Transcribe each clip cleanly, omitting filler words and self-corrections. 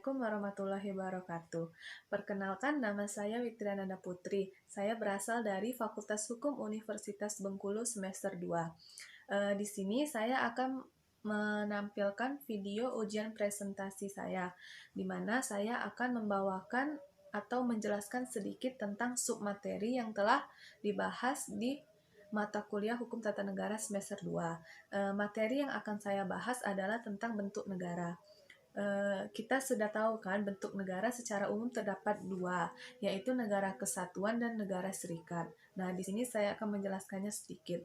Assalamualaikum warahmatullahi wabarakatuh. Perkenalkan, nama saya Witriananda Putri. Saya berasal dari Fakultas Hukum Universitas Bengkulu semester 2. Di sini saya akan menampilkan video ujian presentasi saya, di mana saya akan membawakan atau menjelaskan sedikit tentang submateri yang telah dibahas di mata kuliah Hukum Tata Negara semester 2. Materi yang akan saya bahas adalah tentang bentuk negara. Kita sudah tahu kan bentuk negara secara umum terdapat dua, yaitu negara kesatuan dan negara serikat. Nah, di sini saya akan menjelaskannya sedikit.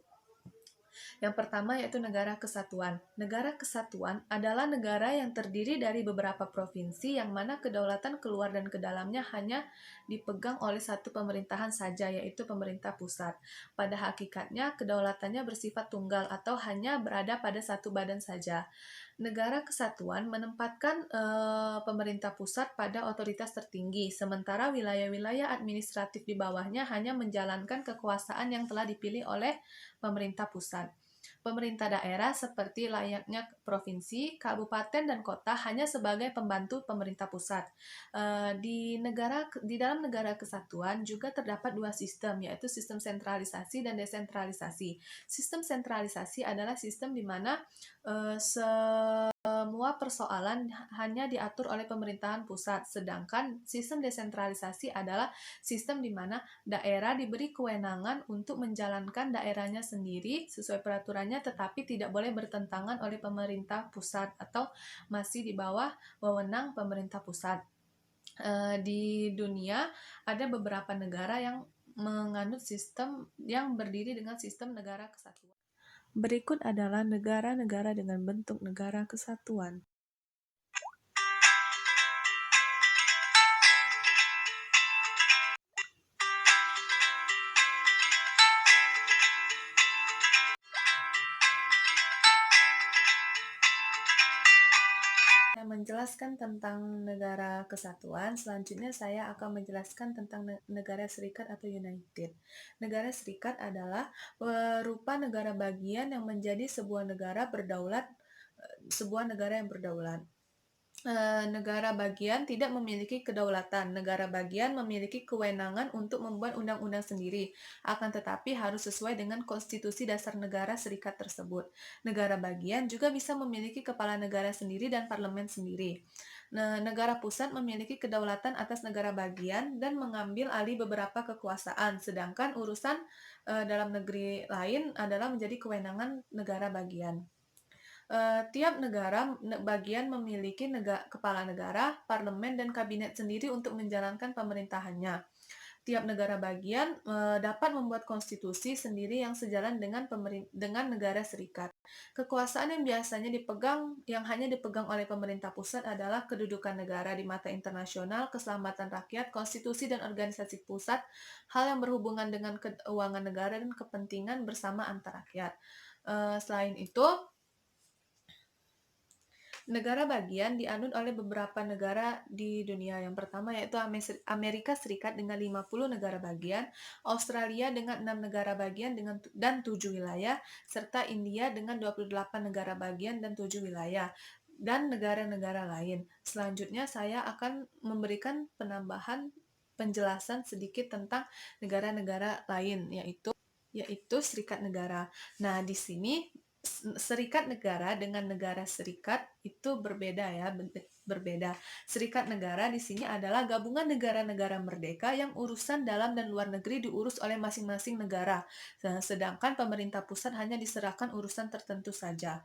Yang pertama yaitu negara kesatuan. Negara kesatuan adalah negara yang terdiri dari beberapa provinsi yang mana kedaulatan keluar dan ke dalamnya hanya dipegang oleh satu pemerintahan saja, yaitu pemerintah pusat. Pada hakikatnya, kedaulatannya bersifat tunggal atau hanya berada pada satu badan saja. Negara kesatuan menempatkan pemerintah pusat pada otoritas tertinggi, sementara wilayah-wilayah administratif di bawahnya hanya menjalankan kekuasaan yang telah dipilih oleh pemerintah pusat. Pemerintah daerah seperti layaknya provinsi, kabupaten, dan kota hanya sebagai pembantu pemerintah pusat. Di dalam negara kesatuan juga terdapat dua sistem, yaitu sistem sentralisasi dan desentralisasi. Sistem sentralisasi adalah sistem di mana semua persoalan hanya diatur oleh pemerintahan pusat, sedangkan sistem desentralisasi adalah sistem di mana daerah diberi kewenangan untuk menjalankan daerahnya sendiri sesuai peraturannya, tetapi tidak boleh bertentangan oleh pemerintah pusat atau masih di bawah wewenang pemerintah pusat. Di dunia ada beberapa negara yang menganut sistem yang berdiri dengan sistem negara kesatuan. Berikut adalah negara-negara dengan bentuk negara kesatuan. Saya menjelaskan tentang negara kesatuan, selanjutnya saya akan menjelaskan tentang negara serikat atau United. Negara serikat adalah berupa negara bagian yang menjadi sebuah negara yang berdaulat. Negara bagian tidak memiliki kedaulatan. Negara bagian memiliki kewenangan untuk membuat undang-undang sendiri, akan tetapi harus sesuai dengan konstitusi dasar negara serikat tersebut. Negara bagian juga bisa memiliki kepala negara sendiri dan parlemen sendiri. Nah, negara pusat memiliki kedaulatan atas negara bagian dan mengambil alih beberapa kekuasaan, sedangkan urusan dalam negeri lain adalah menjadi kewenangan negara bagian. Tiap negara bagian memiliki kepala negara, parlemen, dan kabinet sendiri untuk menjalankan pemerintahannya. Tiap negara bagian dapat membuat konstitusi sendiri yang sejalan dengan negara serikat. Kekuasaan yang hanya dipegang oleh pemerintah pusat adalah kedudukan negara di mata internasional, keselamatan rakyat, konstitusi dan organisasi pusat, hal yang berhubungan dengan keuangan negara dan kepentingan bersama antar rakyat. Selain itu, negara bagian dianut oleh beberapa negara di dunia. Yang pertama yaitu Amerika Serikat dengan 50 negara bagian, Australia dengan 6 negara bagian dan 7 wilayah, serta India dengan 28 negara bagian dan 7 wilayah, dan negara-negara lain. Selanjutnya saya akan memberikan penambahan penjelasan sedikit tentang negara-negara lain, yaitu serikat negara. Nah, di sini serikat negara dengan negara serikat itu berbeda ya, berbeda. Serikat negara di sini adalah gabungan negara-negara merdeka yang urusan dalam dan luar negeri diurus oleh masing-masing negara. Sedangkan pemerintah pusat hanya diserahkan urusan tertentu saja.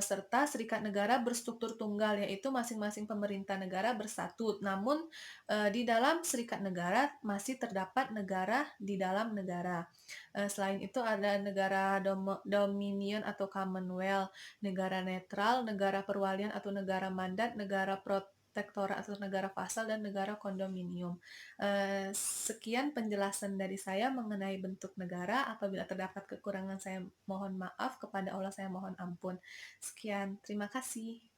Serta serikat negara berstruktur tunggal, yaitu masing-masing pemerintah negara bersatu. Namun di dalam serikat negara masih terdapat negara di dalam negara. Selain itu ada negara Dominion atau Commonwealth, negara netral, negara perwalian atau negara mandat, negara protektorat atau negara vassal, dan negara kondominium. Sekian penjelasan dari saya mengenai bentuk negara. Apabila terdapat kekurangan saya mohon maaf, kepada Allah saya mohon ampun. Sekian, terima kasih.